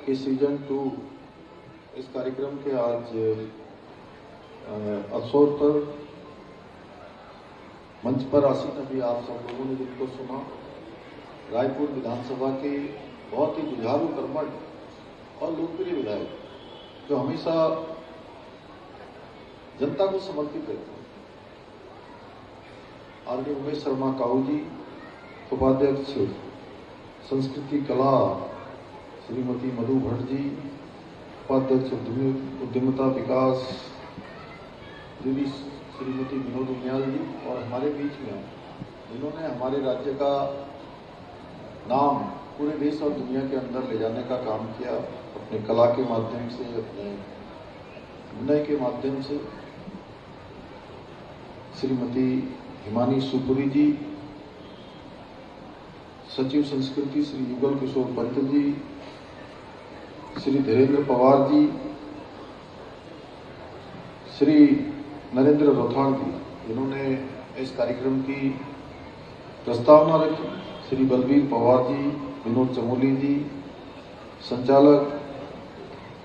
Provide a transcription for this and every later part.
कि सीजन 2 इस कार्यक्रम के आज अवसर पर मंच पर आसीन अभी आप सब लोगों ने जिनको सुना, रायपुर विधानसभा के बहुत ही जुझारू कर्मठ और लोकप्रिय विधायक जो हमेशा जनता को समर्पित रहते हैं, आदरणीय उमेश शर्मा काऊ जी, उपाध्यक्ष संस्कृति कला श्रीमती मधु भट्ट जी, उपाध्यक्ष उद्यमिता विकास दीदी श्रीमती विनोद उनियाल जी, और हमारे बीच में जिन्होंने हमारे राज्य का नाम पूरे देश और दुनिया के अंदर ले जाने का काम किया अपने कला के माध्यम से, अपने अभिनय के माध्यम से, श्रीमती हिमानी सुपुरी जी, सचिव संस्कृति श्री युगल किशोर पंत जी, श्री धीरेन्द्र पवार जी, श्री नरेंद्र रोथाड़ जी, जिन्होंने इस कार्यक्रम की प्रस्तावना रखी, श्री बलबीर पवार जी, विनोद चमोली जी, संचालक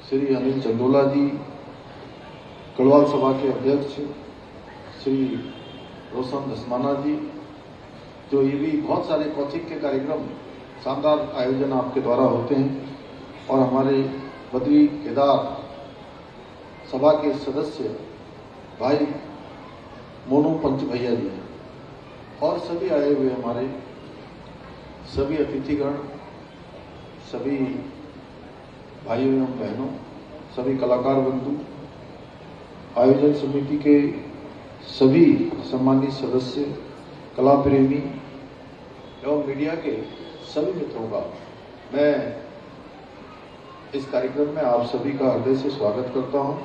श्री अनिल चंदोला जी, गढ़वाल सभा के अध्यक्ष श्री रोशन धसमाना जी, जो ये भी बहुत सारे कौशिक के कार्यक्रम शानदार आयोजन आपके द्वारा होते हैं, और हमारे बद्री केदार सभा के सदस्य भाई मोनू पंच भैया जी, और सभी आए हुए हमारे सभी अतिथिगण, सभी भाइयों एवं बहनों, सभी कलाकार बंधु, आयोजन समिति के सभी सम्मानित सदस्य, कला प्रेमी एवं मीडिया के सभी मित्रों का मैं इस कार्यक्रम में आप सभी का हृदय से स्वागत करता हूं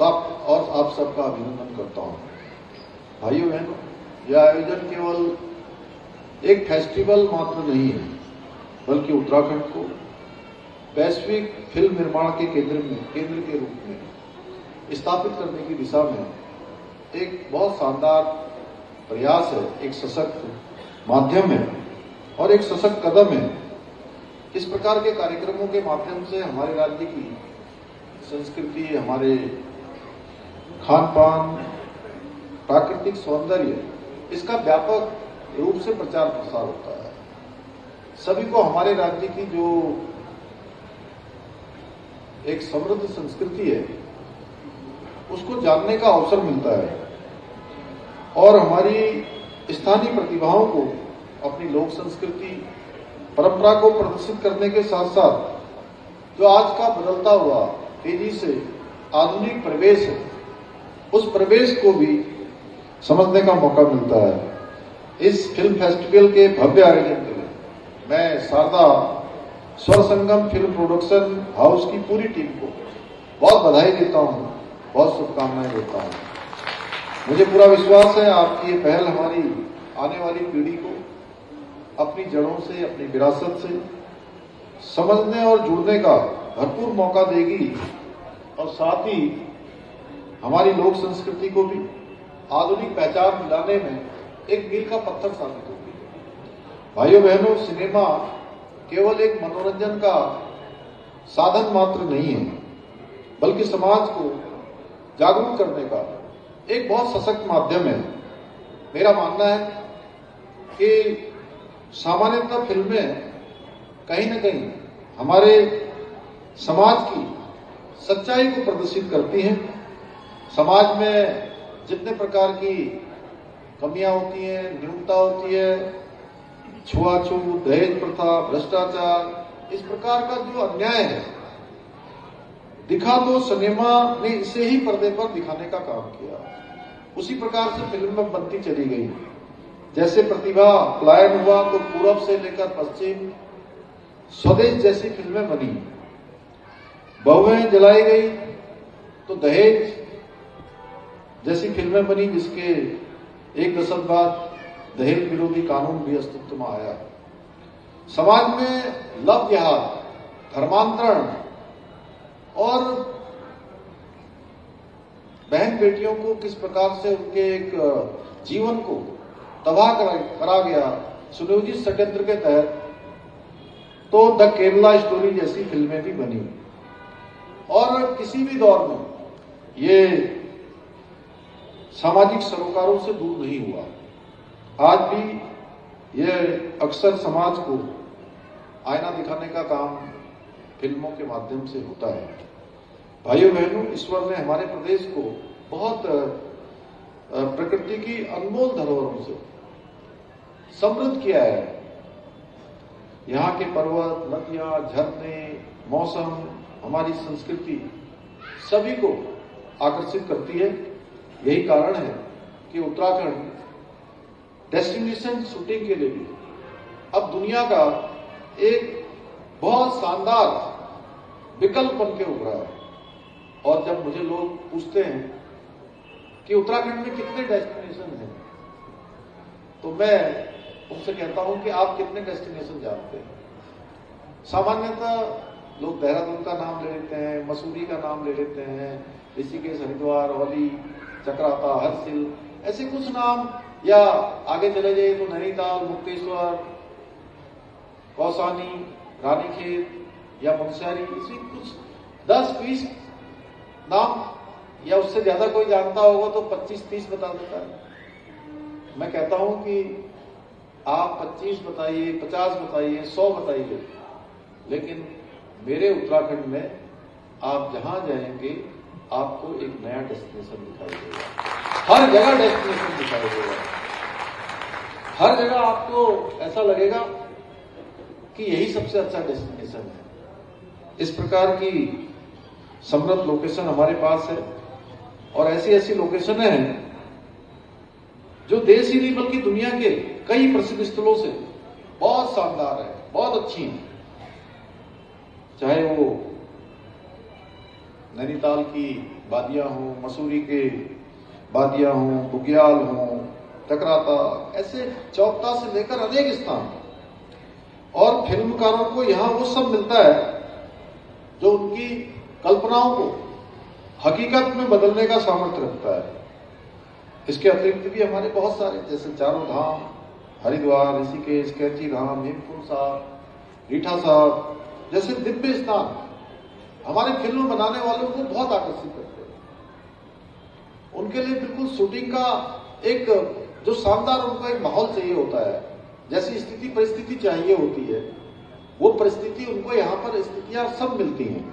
और आप सबका अभिनंदन करता हूं। भाइयों बहनों, यह आयोजन केवल एक फेस्टिवल मात्र नहीं है, बल्कि उत्तराखंड को वैश्विक फिल्म निर्माण के केंद्र के रूप में स्थापित करने की दिशा में एक बहुत शानदार प्रयास है, एक सशक्त माध्यम है और एक सशक्त कदम है। इस प्रकार के कार्यक्रमों के माध्यम से हमारे राज्य की संस्कृति, हमारे खान पान, प्राकृतिक सौंदर्य, इसका व्यापक रूप से प्रचार प्रसार होता है। सभी को हमारे राज्य की जो एक समृद्ध संस्कृति है उसको जानने का अवसर मिलता है, और हमारी स्थानीय प्रतिभाओं को अपनी लोक संस्कृति परंपरा को प्रदर्शित करने के साथ साथ जो आज का बदलता हुआ तेजी से आधुनिक प्रवेश है, उस प्रवेश को भी समझने का मौका मिलता है। इस फिल्म फेस्टिवल के भव्य आयोजन के लिए मैं शारदा स्वर संगम फिल्म प्रोडक्शन हाउस की पूरी टीम को बहुत बधाई देता हूं, बहुत शुभकामनाएं देता हूं। मुझे पूरा विश्वास है आपकी ये पहल हमारी आने वाली पीढ़ी को अपनी जड़ों से, अपनी विरासत से समझने और जुड़ने का भरपूर मौका देगी, और साथ ही हमारी लोक संस्कृति को भी आधुनिक पहचान दिलाने में एक मील का पत्थर साबित होगी। भाइयों बहनों, सिनेमा केवल एक मनोरंजन का साधन मात्र नहीं है, बल्कि समाज को जागरूक करने का एक बहुत सशक्त माध्यम है। मेरा मानना है कि सामान्यतः फिल्में कहीं न कहीं हमारे समाज की सच्चाई को प्रदर्शित करती हैं। समाज में जितने प्रकार की कमियां होती हैं, न्यूनता होती है, छुआछूत, दहेज प्रथा, भ्रष्टाचार, इस प्रकार का जो अन्याय है, दिखा तो सिनेमा ने इसे ही पर्दे पर दिखाने का काम किया। उसी प्रकार से फिल्म बनती चली गई। जैसे प्रतिभा पलायन हुआ तो पूरब से लेकर पश्चिम स्वदेश जैसी फिल्में बनी, बहुएं जलाई गई तो दहेज जैसी फिल्में बनी, जिसके एक दशक बाद दहेज विरोधी कानून भी अस्तित्व में आया। समाज में लव विहार, धर्मांतरण और बहन बेटियों को किस प्रकार से उनके एक जीवन को तबाह करा गया, सुनियोजित षड्यंत्र के तहत तो द केरला स्टोरी जैसी फिल्में भी बनी। और किसी भी दौर में ये सामाजिक सरोकारों से दूर नहीं हुआ। आज भी ये अक्सर समाज को आईना दिखाने का काम फिल्मों के माध्यम से होता है। भाइयों बहनों, ईश्वर ने हमारे प्रदेश को बहुत प्रकृति की अनमोल धरोहरों से समृद्ध किया है। यहाँ के पर्वत, नदियां, झरने, मौसम, हमारी संस्कृति सभी को आकर्षित करती है। यही कारण है कि उत्तराखंड डेस्टिनेशन शूटिंग के लिए भी अब दुनिया का एक बहुत शानदार विकल्प बन के उभरा है। और जब मुझे लोग पूछते हैं कि उत्तराखंड में कितने डेस्टिनेशन हैं, तो मैं उनसे कहता हूं कि आप कितने डेस्टिनेशन जानते हैं। सामान्यतः लोग देहरादून का नाम ले लेते हैं, मसूरी का नाम ले लेते हैं, ऋषिकेश, हरिद्वार, औली, चक्राता, हरसिल, ऐसे कुछ नाम, या आगे चले जाइए तो नैनीताल, मुक्तेश्वर, कौसानी, रानीखेत या मुनस्यारी, इसी कुछ 10-20 नाम, या उससे ज्यादा कोई जानता होगा तो 25-30 बता देता है। मैं कहता हूं कि आप 25 बताइए, 50 बताइए, 100 बताइए, लेकिन मेरे उत्तराखंड में आप जहां जाएंगे आपको एक नया डेस्टिनेशन दिखाई देगा। हर जगह डेस्टिनेशन दिखाई देगा। हर जगह आपको ऐसा लगेगा कि यही सबसे अच्छा डेस्टिनेशन है। इस प्रकार की समृद्ध लोकेशन हमारे पास है, और ऐसी ऐसी लोकेशन हैं जो देश ही नहीं बल्कि दुनिया के कई प्रसिद्ध स्थलों से बहुत शानदार है, बहुत अच्छी हैं। चाहे वो नैनीताल की वादियां हों, मसूरी के वादियां हों, बुग्याल हों, चक्राता, ऐसे चौपता से लेकर अनेक स्थान। और फिल्मकारों को यहाँ वो सब मिलता है जो उनकी कल्पनाओं को हकीकत में बदलने का सामर्थ्य रखता है। इसके अतिरिक्त भी हमारे बहुत सारे, जैसे चारों धाम, हरिद्वार, ऋषिकेश, कैथी धाम, हेमकुंड साहब, रीठा साहब जैसे दिव्य स्थान हमारे फिल्म बनाने वालों को बहुत आकर्षित करते हैं। उनके लिए बिल्कुल शूटिंग का एक जो शानदार उनको एक माहौल चाहिए होता है, जैसी स्थिति परिस्थिति चाहिए होती है, वो परिस्थिति उनको यहाँ पर स्थितियां सब मिलती हैं।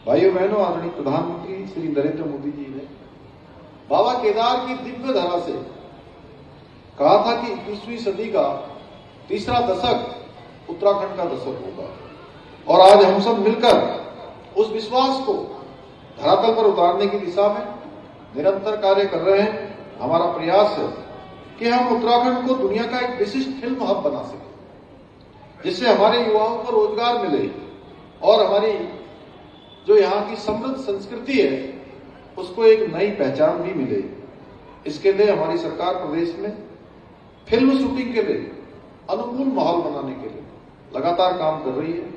भाइयों बहनों, आदरणीय प्रधानमंत्री श्री नरेंद्र मोदी जी ने बाबा केदार की दिव्य धरा से कहा था कि 21वीं सदी का तीसरा दशक उत्तराखंड का दशक होगा। और आज हम सब मिलकर उस विश्वास को धरातल पर उतारने की दिशा में निरंतर कार्य कर रहे हैं। हमारा प्रयास है कि हम उत्तराखंड को दुनिया का एक विशिष्ट फिल्म हब बना सकें, जिससे हमारे युवाओं को रोजगार मिले और हमारी जो यहाँ की समृद्ध संस्कृति है उसको एक नई पहचान भी मिले। इसके लिए हमारी सरकार प्रदेश में फिल्म शूटिंग के लिए अनुकूल माहौल बनाने के लिए लगातार काम कर रही है।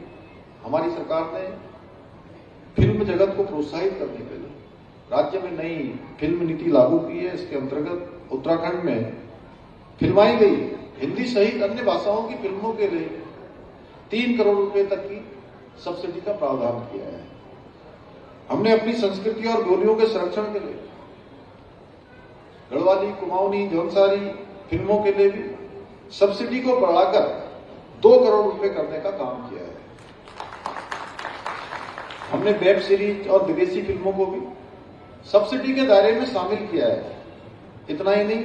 हमारी सरकार ने फिल्म जगत को प्रोत्साहित करने के लिए राज्य में नई फिल्म नीति लागू की है। इसके अंतर्गत उत्तराखंड में फिल्माई गई हिंदी सहित अन्य भाषाओं की फिल्मों के लिए 3 करोड़ रुपए तक की सब्सिडी का प्रावधान किया है। हमने अपनी संस्कृति और बोलियों के संरक्षण के लिए गढ़वाली, कुमाऊनी, जौनसारी फिल्मों के लिए भी सब्सिडी को बढ़ाकर 2 करोड़ रुपए करने का काम किया है। हमने वेब सीरीज और विदेशी फिल्मों को भी सब्सिडी के दायरे में शामिल किया है। इतना ही नहीं,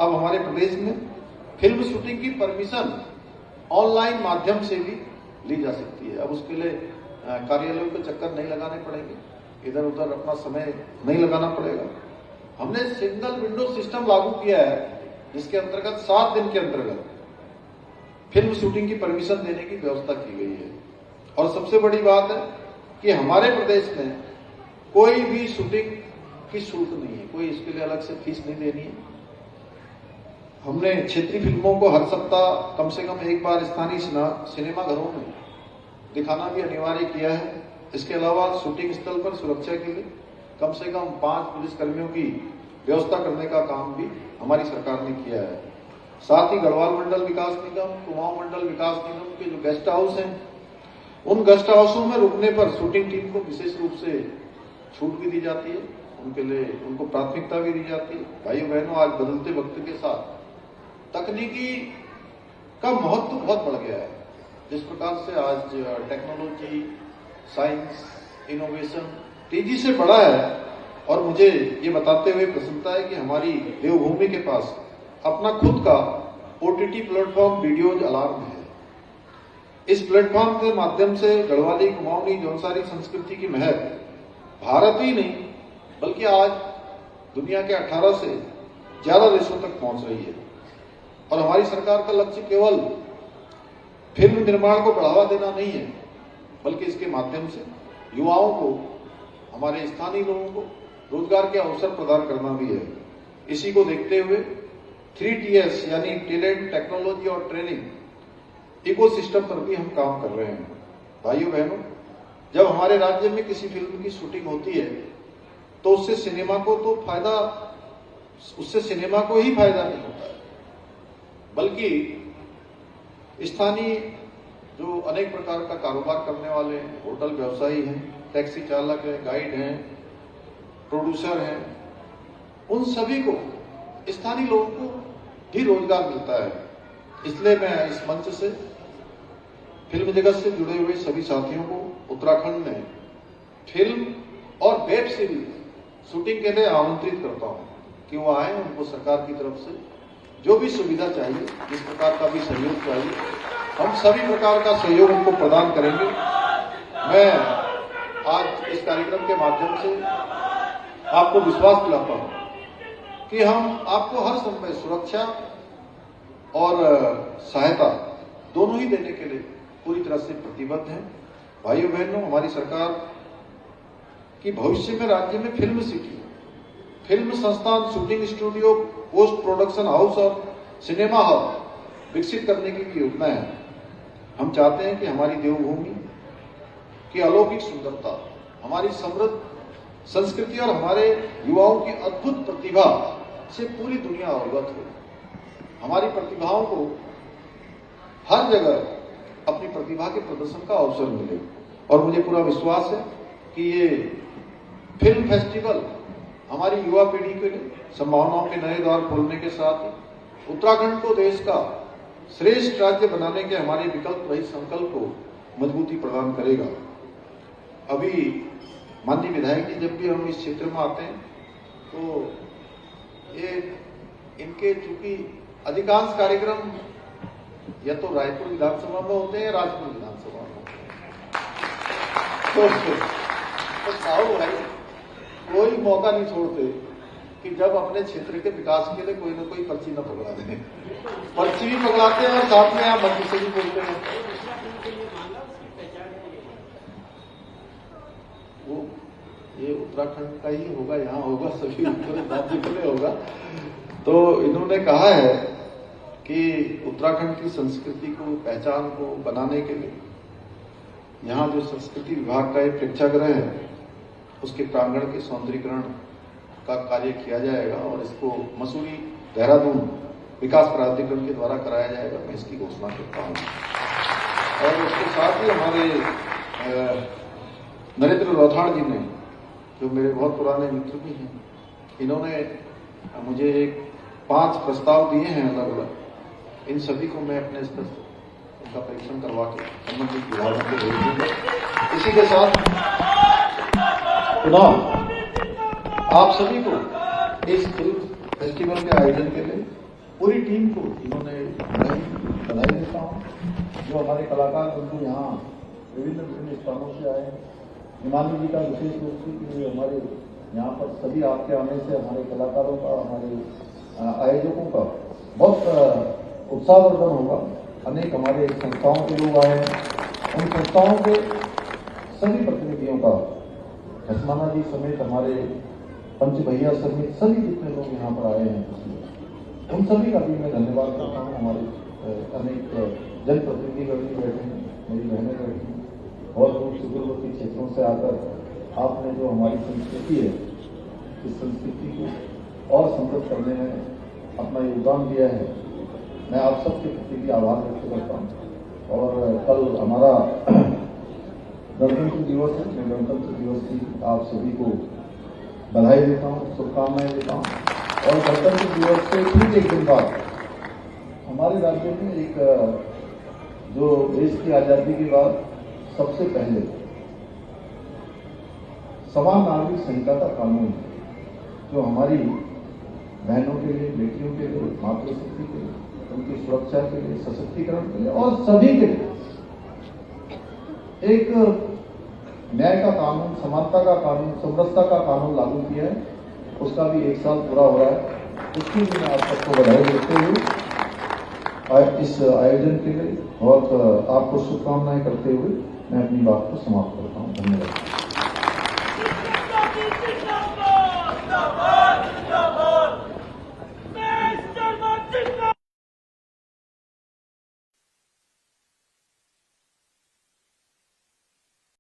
अब हमारे प्रदेश में फिल्म शूटिंग की परमिशन ऑनलाइन माध्यम से भी ली जा सकती है। अब उसके लिए कार्यालयों के चक्कर नहीं लगाने पड़ेंगे, इधर उधर अपना समय नहीं लगाना पड़ेगा। हमने सिंगल विंडो सिस्टम लागू किया है, जिसके अंतर्गत 7 दिन के अंतर्गत फिल्म शूटिंग की परमिशन देने की व्यवस्था की गई है। और सबसे बड़ी बात है कि हमारे प्रदेश में कोई भी शूटिंग की शुल्क नहीं है, कोई इसके लिए अलग से फीस नहीं देनी है। हमने क्षेत्रीय फिल्मों को हर सप्ताह कम से कम एक बार स्थानीय सिनेमा घरों में दिखाना भी अनिवार्य किया है। इसके अलावा शूटिंग स्थल पर सुरक्षा के लिए कम से कम 5 पुलिस कर्मियों की व्यवस्था करने का काम भी हमारी सरकार ने किया है। साथ ही गढ़वाल मंडल विकास निगम, कुमाऊं मंडल विकास निगम के जो गेस्ट हाउस हैं उन गेस्ट हाउसों में रुकने पर शूटिंग टीम को विशेष रूप से छूट भी दी जाती है, उनके लिए उनको प्राथमिकता भी दी जाती है। भाइयों बहनों, आज बदलते वक्त के साथ तकनीकी का महत्व बहुत बढ़ गया है। जिस प्रकार से आज टेक्नोलॉजी, साइंस, इनोवेशन तेजी से बढ़ा है, और मुझे ये बताते हुए प्रसन्नता है कि हमारी देवभूमि के पास अपना खुद का OTT प्लेटफॉर्म वीडियोज अलार्म है। इस प्लेटफॉर्म के माध्यम से गढ़वाली, कुमाऊनी, जौनसारी संस्कृति की महक भारत ही नहीं बल्कि आज दुनिया के 18 से ज्यादा देशों तक पहुंच रही है। और हमारी सरकार का लक्ष्य केवल फिल्म निर्माण को बढ़ावा देना नहीं है, बल्कि इसके माध्यम से युवाओं को, हमारे स्थानीय लोगों को रोजगार के अवसर प्रदान करना भी है। इसी को देखते हुए 3TS यानी टैलेंट, टेक्नोलॉजी और ट्रेनिंग इकोसिस्टम पर भी हम काम कर रहे हैं। भाइयों बहनों, जब हमारे राज्य में किसी फिल्म की शूटिंग होती है तो उससे सिनेमा को ही फायदा नहीं होता है, बल्कि स्थानीय जो अनेक प्रकार का कारोबार करने वाले हैं, होटल व्यवसायी हैं, टैक्सी चालक हैं, गाइड हैं, प्रोड्यूसर हैं, उन सभी को, स्थानीय लोगों को भी रोजगार मिलता है। इसलिए मैं इस मंच से फिल्म जगत से जुड़े हुए सभी साथियों को उत्तराखंड में फिल्म और वेब सीरीज शूटिंग के लिए आमंत्रित करता हूं कि वो आए, उनको सरकार की तरफ से जो भी सुविधा चाहिए, जिस प्रकार का भी सहयोग चाहिए, हम सभी प्रकार का सहयोग उनको प्रदान करेंगे। मैं आज इस कार्यक्रम के माध्यम से आपको विश्वास दिलाता हूं कि हम आपको हर समय सुरक्षा और सहायता दोनों ही देने के लिए पूरी तरह से प्रतिबद्ध हैं। भाइयों बहनों, हमारी सरकार की भविष्य में राज्य में फिल्म सिटी, फिल्म संस्थान, shooting studio, post production house और सिनेमा हॉल विकसित करने की योजना है। हम चाहते हैं कि हमारी देवभूमि की अलौकिक सुंदरता, हमारी समृद्ध संस्कृति और हमारे युवाओं की अद्भुत प्रतिभा से पूरी दुनिया अवगत हो। हमारी प्रतिभाओं को हर जगह अपनी प्रतिभा के प्रदर्शन का अवसर मिले। और मुझे पूरा विश्वास है कि ये फिल्म फेस्टिवल हमारी युवा पीढ़ी के लिए संभावनाओं के नए द्वार खोलने के साथ उत्तराखंड को देश का श्रेष्ठ राज्य बनाने के हमारे विकल्प रहित संकल्प को मजबूती प्रदान करेगा। अभी माननीय विधायक जी जब भी हम इस क्षेत्र में आते हैं तो ये इनके चूंकि अधिकांश कार्यक्रम या तो रायपुर विधानसभा में होते हैं या राजपुर विधानसभा में होते हैं, तो साहू भाई कोई मौका नहीं छोड़ते कि जब अपने क्षेत्र के विकास के लिए कोई ना कोई पर्ची न पकड़ा दें। पर्ची भी पकड़ाते हैं और साथ में यहाँ मंत्री से भी बोलते हैं। वो ये उत्तराखंड का ही होगा, यहाँ होगा, सभी राज्य के लिए होगा। तो इन्होंने कहा है कि उत्तराखंड की संस्कृति को, पहचान को बनाने के लिए यहाँ जो संस्कृति विभाग का एक प्रेक्षागृह है उसके प्रांगण के सौंदर्यीकरण का कार्य किया जाएगा और इसको मसूरी देहरादून विकास प्राधिकरण के द्वारा कराया जाएगा। मैं इसकी घोषणा करता हूँ। और उसके साथ ही हमारे नरेंद्र रौथाड़ जी ने, जो मेरे बहुत पुराने मित्र भी हैं, इन्होंने मुझे 5 प्रस्ताव दिए हैं अलग अलग। इन सभी को मैं अपने स्तर से उनका परीक्षण करवा के संबंधित विभागों को भेज दूंगा। इसी के साथ पुनः आप सभी को इस फिल्म फेस्टिवल के आयोजन के लिए पूरी टीम को इन्होंने बधाई देता हूँ। जो हमारे कलाकार बंधु यहाँ विभिन्न स्थानों से आए हैं, हिमानी जी का विशेष रूप से कि हमारे यहाँ पर सभी आपके आने से हमारे कलाकारों का, हमारे आयोजकों का बहुत उत्साहवर्धन होगा। अनेक हमारे संस्थाओं के लोग आए हैं, उन संस्थाओं के सभी प्रतिनिधियों का, हसमाना जी समेत हमारे पंच भैया समेत सभी जितने लोग यहाँ पर आए हैं, उन सभी का भी मैं धन्यवाद करता हूँ। हमारे अनेक जनप्रतिनिधिगण भी बैठे हैं, मेरी बहनें बैठी हैं, बहुत दूर सुदूरवर्ती क्षेत्रों से आकर आपने जो हमारी संस्कृति है, इस संस्कृति को और समृद्ध करने में अपना योगदान दिया है। मैं आप सबके प्रति भी आभार व्यक्त करता हूँ। और कल हमारा गणतंत्र दिवस है। मैं गणतंत्र दिवस की आप सभी को बधाई देता हूँ, शुभकामनाएं देता हूँ। और गणतंत्र दिवस से ठीक एक दिन बाद हमारे राज्य में एक जो देश की आजादी के बाद सबसे पहले समान नागरिक संहिता का कानून, जो हमारी बहनों के लिए, बेटियों के लिए, मातृशक्ति के लिए, उनकी सुरक्षा के लिए, सशक्तिकरण के लिए और सभी के लिए एक न्याय का कानून, समानता का कानून, समरसता का कानून लागू किया है, उसका भी 1 साल पूरा हो रहा है। उसकी भी मैं आप सबको बधाई देते हुए इस आयोजन के लिए बहुत आपको शुभकामनाएं करते हुए मैं अपनी बात को समाप्त करता हूं। धन्यवाद।